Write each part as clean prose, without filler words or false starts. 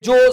جو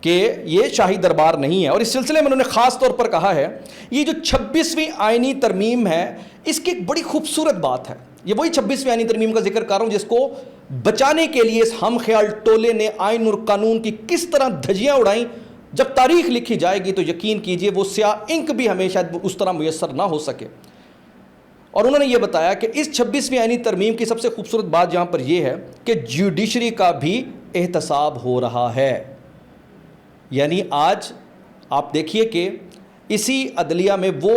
کہ یہ شاہی دربار نہیں ہے. اور اس سلسلے میں انہوں نے خاص طور پر کہا ہے یہ جو 26ویں آئینی ترمیم ہے اس کی ایک بڑی خوبصورت بات ہے. یہ وہی 26ویں آئینی ترمیم کا ذکر کر رہا ہوں جس کو بچانے کے لیے اس ہم خیال ٹولے نے آئین اور قانون کی کس طرح دھجیاں اڑائیں. جب تاریخ لکھی جائے گی تو یقین کیجئے وہ سیاہ انک بھی ہمیں شاید اس طرح میسر نہ ہو سکے. اور انہوں نے یہ بتایا کہ اس 26ویں آئینی ترمیم کی سب سے خوبصورت بات یہاں پر یہ ہے کہ جوڈیشری کا بھی احتساب ہو رہا ہے. یعنی آج آپ دیکھیے کہ اسی عدلیہ میں وہ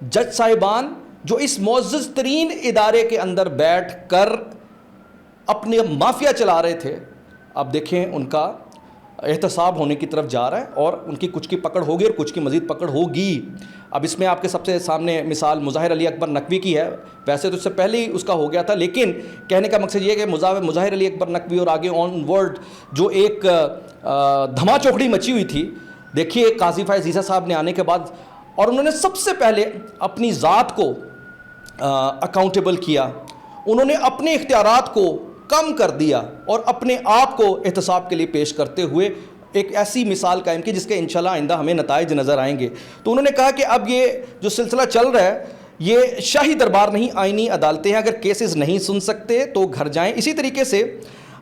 جج صاحبان جو اس معزز ترین ادارے کے اندر بیٹھ کر اپنے مافیا چلا رہے تھے، اب دیکھیں ان کا احتساب ہونے کی طرف جا رہا ہے اور ان کی کچھ کی پکڑ ہوگی اور کچھ کی مزید پکڑ ہوگی. اب اس میں آپ کے سب سے سامنے مثال مظاہر علی اکبر نقوی کی ہے. ویسے تو اس سے پہلے ہی اس کا ہو گیا تھا، لیکن کہنے کا مقصد یہ ہے کہ مظاہر علی اکبر نقوی اور آگے آن ورلڈ جو ایک دھما چوکڑی مچی ہوئی تھی، دیکھیے قاضی فائز عیسیٰ صاحب نے آنے کے بعد اور انہوں نے سب سے پہلے اپنی ذات کو اکاؤنٹیبل کیا، انہوں نے اپنے اختیارات کو کم کر دیا اور اپنے آپ کو احتساب کے لیے پیش کرتے ہوئے ایک ایسی مثال قائم کی جس کے انشاءاللہ آئندہ ہمیں نتائج نظر آئیں گے. تو انہوں نے کہا کہ اب یہ جو سلسلہ چل رہا ہے یہ شاہی دربار نہیں، آئینی عدالتیں ہیں، اگر کیسز نہیں سن سکتے تو گھر جائیں. اسی طریقے سے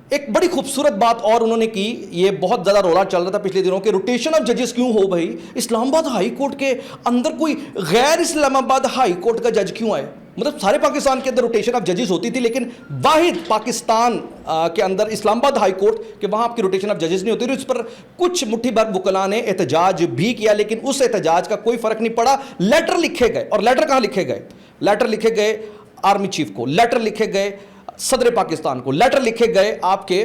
ایک بڑی خوبصورت بات اور انہوں نے کی، یہ بہت زیادہ رولا چل رہا تھا پچھلے دنوں کہ روٹیشن آف ججز کیوں ہو بھائی، اسلام آباد ہائی کورٹ کے اندر کوئی غیر اسلام آباد ہائی کورٹ کا جج کیوں آئے. مطلب سارے پاکستان کے اندر روٹیشن آف ججز ہوتی تھی، لیکن واحد پاکستان کے اندر اسلام آباد ہائی کورٹ کہ وہاں آپ کی روٹیشن آف ججز نہیں ہوتی. اس پر کچھ مٹھی بھر وکلاء نے احتجاج بھی کیا، لیکن اس احتجاج کا کوئی فرق نہیں پڑا. لیٹر لکھے گئے، اور لیٹر کہاں لکھے گئے؟ لیٹر لکھے گئے آرمی چیف کو، لیٹر لکھے گئے صدر پاکستان کو، لیٹر لکھے گئے آپ کے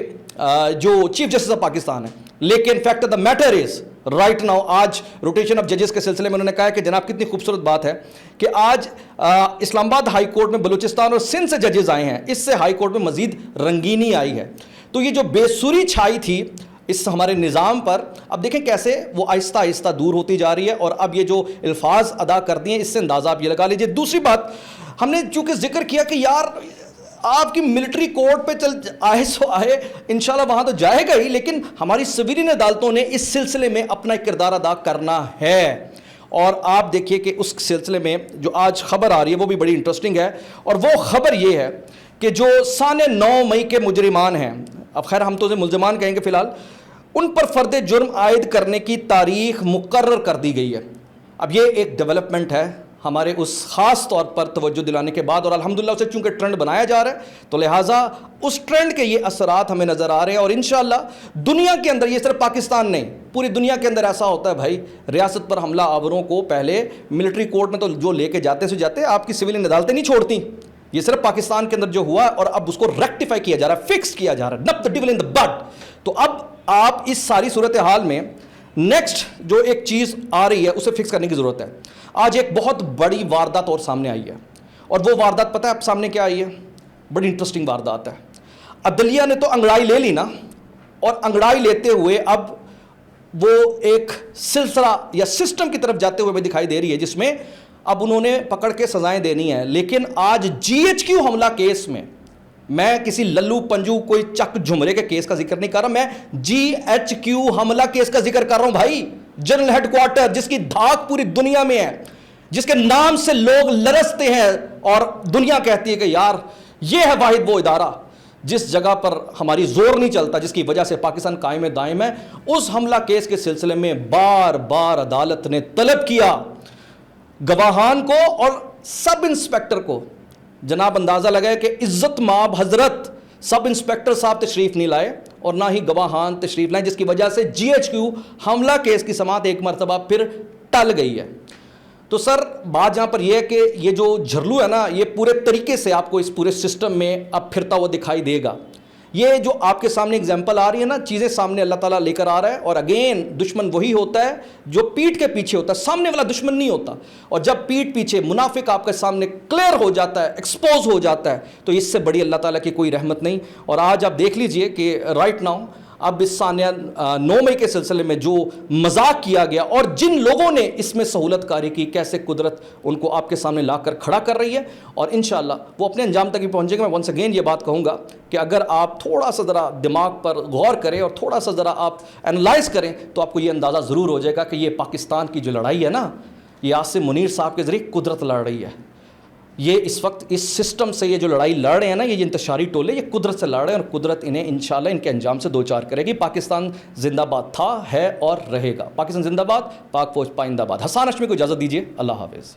جو چیف جسٹس آف پاکستان ہے. لیکن fact of the matter is right now آج روٹیشن آف ججز کے سلسلے میں انہوں نے کہا کہ جناب کتنی خوبصورت بات ہے کہ آج اسلام آباد ہائی کورٹ میں بلوچستان اور سندھ سے ججز آئے ہیں، اس سے ہائی کورٹ میں مزید رنگینی آئی ہے. تو یہ جو بے سری چھائی تھی اس ہمارے نظام پر، اب دیکھیں کیسے وہ آہستہ آہستہ دور ہوتی جا رہی ہے. اور اب یہ جو الفاظ ادا کر دیے اس سے اندازہ آپ یہ لگا لیجئے. دوسری بات ہم نے چونکہ ذکر کیا کہ یار آپ کی ملٹری کورٹ پہ چل آئے سو آئے، انشاءاللہ وہاں تو جائے گا ہی، لیکن ہماری سویرین عدالتوں نے اس سلسلے میں اپنا ایک کردار ادا کرنا ہے. اور آپ دیکھیے کہ اس سلسلے میں جو آج خبر آ رہی ہے وہ بھی بڑی انٹرسٹنگ ہے. اور وہ خبر یہ ہے کہ جو سانِ 9 مئی کے مجرمان ہیں، اب خیر ہم تو اسے ملزمان کہیں گے فی الحال، ان پر فرد جرم عائد کرنے کی تاریخ مقرر کر دی گئی ہے. اب یہ ایک ڈیولپمنٹ ہے ہمارے اس خاص طور پر توجہ دلانے کے بعد، اور الحمدللہ اسے چونکہ ٹرینڈ بنایا جا رہا ہے تو لہٰذا اس ٹرینڈ کے یہ اثرات ہمیں نظر آ رہے ہیں. اور انشاءاللہ دنیا کے اندر، یہ صرف پاکستان نہیں پوری دنیا کے اندر ایسا ہوتا ہے بھائی، ریاست پر حملہ آوروں کو پہلے ملٹری کورٹ میں تو جو لے کے جاتے سے جاتے، آپ کی سویلین عدالتیں نہیں چھوڑتی. یہ صرف پاکستان کے اندر جو ہوا اور اب اس کو ریکٹیفائی کیا جا رہا ہے، فکس کیا جا رہا ہے، نپ دا ڈیول ان دا بڈ. تو اب آپ اس ساری صورتحال میں نیکسٹ جو ایک چیز آ رہی ہے اسے فکس کرنے کی ضرورت ہے. آج ایک بہت بڑی واردات اور سامنے آئی ہے، اور وہ واردات پتہ ہے اب سامنے کیا آئی ہے؟ بڑی انٹرسٹنگ واردات ہے. عدلیہ نے تو انگڑائی لے لی نا، اور انگڑائی لیتے ہوئے اب وہ ایک سلسلہ یا سسٹم کی طرف جاتے ہوئے بھی دکھائی دے رہی ہے جس میں اب انہوں نے پکڑ کے سزائیں دینی ہیں. لیکن آج GHQ حملہ کیس میں، میں کسی للو پنجو کوئی چک جھمرے کے کیس کا ذکر نہیں کر رہا، میں GHQ حملہ کیس کا ذکر کر رہا ہوں بھائی. جنرل ہیڈ کوارٹر جس کی دھاک پوری دنیا میں ہے، جس کے نام سے لوگ لرزتے ہیں اور دنیا کہتی ہے کہ یار یہ ہے واحد وہ ادارہ جس جگہ پر ہماری زور نہیں چلتا، جس کی وجہ سے پاکستان قائم دائم ہے. اس حملہ کیس کے سلسلے میں بار بار عدالت نے طلب کیا گواہان کو اور سب انسپیکٹر کو. جناب اندازہ لگائے کہ عزت مآب حضرت سب انسپیکٹر صاحب تشریف نہیں لائے اور نہ ہی گواہان تشریف لائیں، جس کی وجہ سے GHQ حملہ کیس کی سماعت ایک مرتبہ پھر ٹل گئی ہے. تو سر بات جہاں پر یہ ہے کہ یہ جو جھرلو ہے نا، یہ پورے طریقے سے آپ کو اس پورے سسٹم میں اب پھرتا ہوا دکھائی دے گا. یہ جو آپ کے سامنے اگزامپل آ رہی ہے نا، چیزیں سامنے اللہ تعالیٰ لے کر آ رہا ہے. اور اگین دشمن وہی ہوتا ہے جو پیٹھ کے پیچھے ہوتا ہے، سامنے والا دشمن نہیں ہوتا. اور جب پیٹھ پیچھے منافق آپ کے سامنے کلیئر ہو جاتا ہے، ایکسپوز ہو جاتا ہے، تو اس سے بڑی اللہ تعالیٰ کی کوئی رحمت نہیں. اور آج آپ دیکھ لیجئے کہ رائٹ ناؤ اب اس سانیہ 9 مئی کے سلسلے میں جو مذاق کیا گیا اور جن لوگوں نے اس میں سہولت کاری کی، کیسے قدرت ان کو آپ کے سامنے لا کر کھڑا کر رہی ہے، اور انشاءاللہ وہ اپنے انجام تک ہی پہنچے گا۔ میں ونس اگین یہ بات کہوں گا کہ اگر آپ تھوڑا سا ذرا دماغ پر غور کریں اور تھوڑا سا ذرا آپ انالائز کریں تو آپ کو یہ اندازہ ضرور ہو جائے گا کہ یہ پاکستان کی جو لڑائی ہے نا، یہ عاصم منیر صاحب کے ذریعے قدرت لڑ رہی ہے۔ یہ اس وقت اس سسٹم سے یہ جو لڑائی لڑ رہے ہیں نا، یہ انتشاری ٹولے، یہ قدرت سے لڑ رہے ہیں، اور قدرت انہیں انشاءاللہ ان کے انجام سے دوچار کرے گی۔ پاکستان زندہ باد تھا، ہے اور رہے گا۔ پاکستان زندہ باد، پاک فوج پائندہ باد۔ حسان ہاشمی کو اجازت دیجیے، اللہ حافظ۔